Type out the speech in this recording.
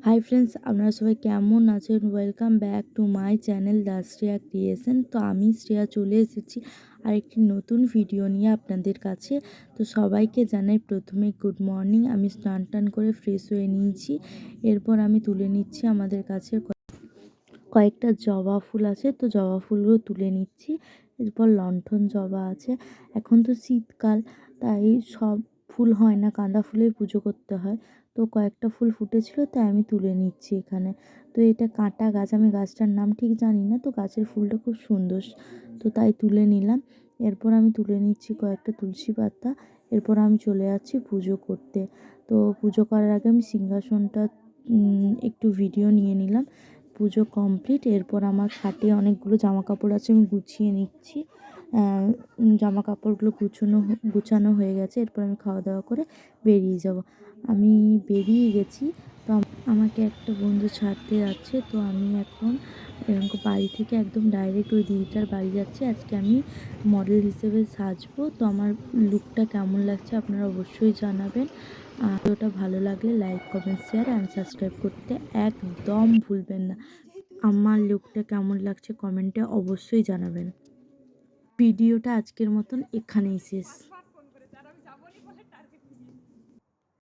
Hi friends, আপনারা সবাই কেমন আছেন? Welcome back to my channel the Shreya creation. তো আমি শ্রেয়া চলে এসেছি আরেকটি নতুন ভিডিও নিয়ে আপনাদের কাছে। তো সবাইকে জানাই প্রথমে গুড মর্নিং। আমি স্নান টান করে ফ্রেশ হয়ে নিয়েছি। এরপর আমি তুলে নিচ্ছি আমাদের কাছে কয়েকটা জবা ফুল আছে, তো জবা ফুলগুলো তুলে নিচ্ছি। এরপর লণ্ঠন জবা আছে। এখন তো শীতকাল, তাই সব ফুল হয় না, গাঁদা ফুলেই পুজো করতে হয়। তো কয়েকটা ফুল ফুটেছিল, তাই আমি তুলে নিচ্ছি এখানে। তো এটা কাঁটা গাছ, আমি গাছটার নাম ঠিক জানি না, তো গাছের ফুলটা খুব সুন্দর, তো তাই তুলে নিলাম। এরপর আমি তুলে নিচ্ছি কয়েকটা তুলসী পাতা। এরপর আমি চলে যাচ্ছি পুজো করতে। তো পুজো করার আগে আমি সিংহাসনটা একটু ভিডিও নিয়ে নিলাম। পুজো কমপ্লিট। এরপর আমার খাটে অনেকগুলো জামা কাপড় আছে, আমি গুছিয়ে নিচ্ছি। জামা কাপড়গুলো গুছানো হয়ে গেছে। এরপর আমি খাওয়া দাওয়া করে বেরিয়ে যাব। আমি বেরিয়ে গেছি। তো আমাকে একটা বন্ধু ছাড়তে যাচ্ছে, তো আমি এখন এরকম বাড়ি থেকে একদম ডাইরেক্ট ওই দিদিটার বাড়ি যাচ্ছি। আজকে আমি মডেল হিসেবে সাজবো। তো আমার লুকটা কেমন লাগছে আপনারা অবশ্যই জানাবেন। ভিডিওটা ভালো লাগলে like, comment, share and subscribe করতে একদম ভুলবেন না। আমার লুকটা কেমন লাগছে কমেন্টে অবশ্যই জানাবেন। ভিডিওটা আজকের মতন এখানেই শেষ।